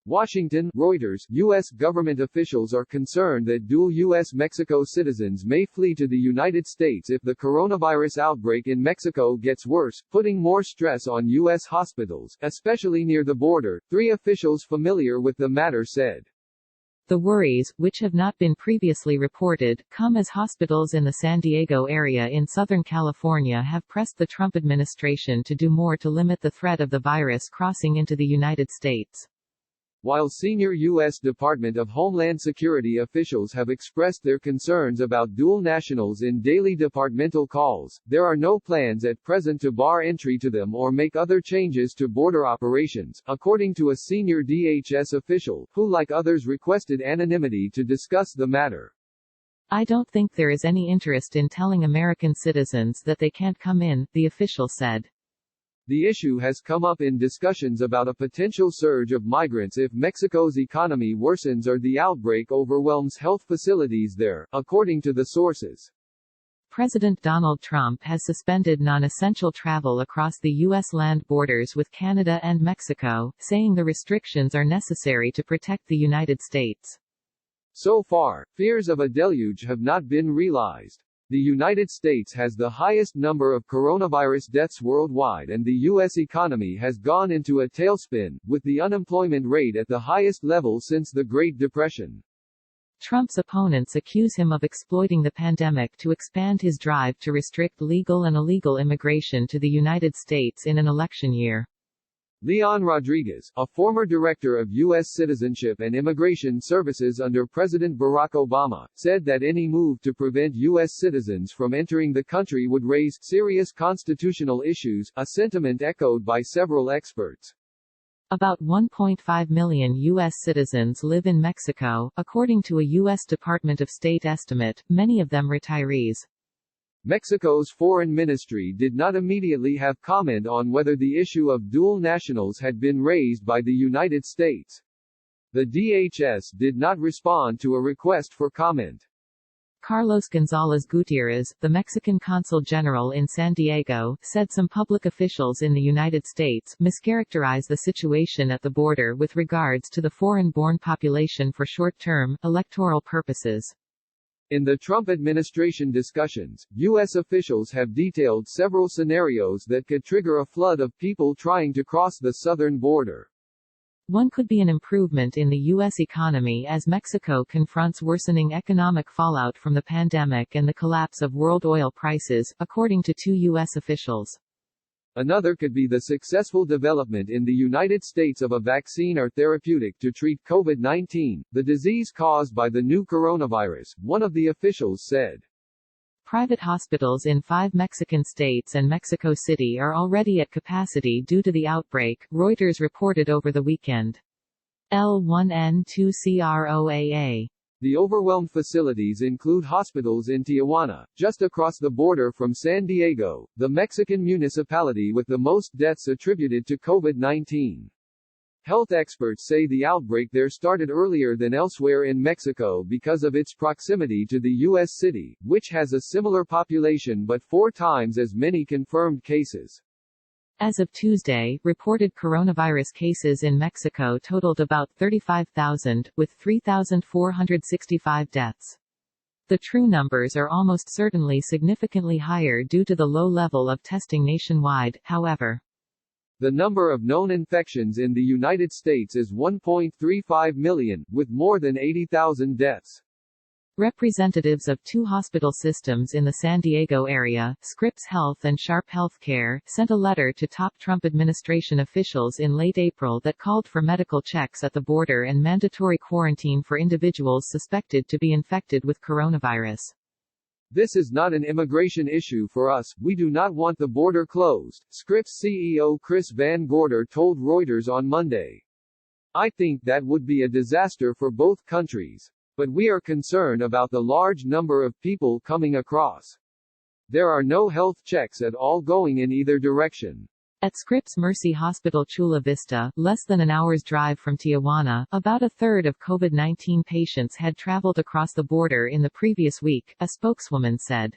Washington, Reuters, U.S. government officials are concerned that dual U.S. Mexico citizens may flee to the United States if the coronavirus outbreak in Mexico gets worse, putting more stress on U.S. hospitals, especially near the border, three officials familiar with the matter said. The worries, which have not been previously reported, come as hospitals in the San Diego area in Southern California have pressed the Trump administration to do more to limit the threat of the virus crossing into the United States. While senior U.S. Department of Homeland Security officials have expressed their concerns about dual nationals in daily departmental calls, there are no plans at present to bar entry to them or make other changes to border operations, according to a senior DHS official, who like others requested anonymity to discuss the matter. I don't think there is any interest in telling American citizens that they can't come in, the official said. The issue has come up in discussions about a potential surge of migrants if Mexico's economy worsens or the outbreak overwhelms health facilities there, according to the sources. President Donald Trump has suspended non-essential travel across the U.S. land borders with Canada and Mexico, saying the restrictions are necessary to protect the United States. So far, fears of a deluge have not been realized. The United States has the highest number of coronavirus deaths worldwide and the U.S. economy has gone into a tailspin, with the unemployment rate at the highest level since the Great Depression. Trump's opponents accuse him of exploiting the pandemic to expand his drive to restrict legal and illegal immigration to the United States in an election year. Leon Rodriguez, a former director of U.S. Citizenship and Immigration Services under President Barack Obama, said that any move to prevent U.S. citizens from entering the country would raise serious constitutional issues, a sentiment echoed by several experts. About 1.5 million U.S. citizens live in Mexico, according to a U.S. Department of State estimate, many of them retirees. Mexico's foreign ministry did not immediately have comment on whether the issue of dual nationals had been raised by the United States. The DHS did not respond to a request for comment. Carlos González Gutiérrez, the Mexican consul general in San Diego, said some public officials in the United States mischaracterize the situation at the border with regards to the foreign-born population for short-term, electoral purposes. In the Trump administration discussions, U.S. officials have detailed several scenarios that could trigger a flood of people trying to cross the southern border. One could be an improvement in the U.S. economy as Mexico confronts worsening economic fallout from the pandemic and the collapse of world oil prices, according to two U.S. officials. Another could be the successful development in the United States of a vaccine or therapeutic to treat COVID-19, the disease caused by the new coronavirus, one of the officials said. Private hospitals in 5 Mexican states and Mexico City are already at capacity due to the outbreak, Reuters reported over the weekend. L1N2CROAA. The overwhelmed facilities include hospitals in Tijuana, just across the border from San Diego, the Mexican municipality with the most deaths attributed to COVID-19. Health experts say the outbreak there started earlier than elsewhere in Mexico because of its proximity to the U.S. city, which has a similar population but 4 times as many confirmed cases. As of Tuesday, reported coronavirus cases in Mexico totaled about 35,000, with 3,465 deaths. The true numbers are almost certainly significantly higher due to the low level of testing nationwide, however. The number of known infections in the United States is 1.35 million, with more than 80,000 deaths. Representatives of 2 hospital systems in the San Diego area, Scripps Health and Sharp Healthcare, sent a letter to top Trump administration officials in late April that called for medical checks at the border and mandatory quarantine for individuals suspected to be infected with coronavirus. This is not an immigration issue for us, we do not want the border closed, Scripps CEO Chris Van Gorder told Reuters on Monday. I think that would be a disaster for both countries. But we are concerned about the large number of people coming across. There are no health checks at all going in either direction. At Scripps Mercy Hospital Chula Vista, less than an hour's drive from Tijuana, about a third of COVID-19 patients had traveled across the border in the previous week, a spokeswoman said.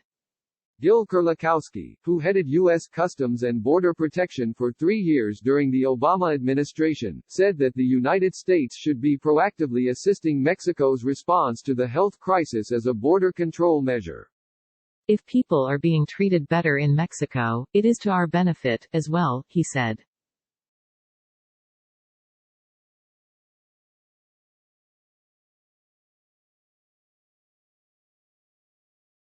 Gil Kerlikowske, who headed U.S. Customs and Border Protection for 3 years during the Obama administration, said that the United States should be proactively assisting Mexico's response to the health crisis as a border control measure. If people are being treated better in Mexico, it is to our benefit, as well, he said.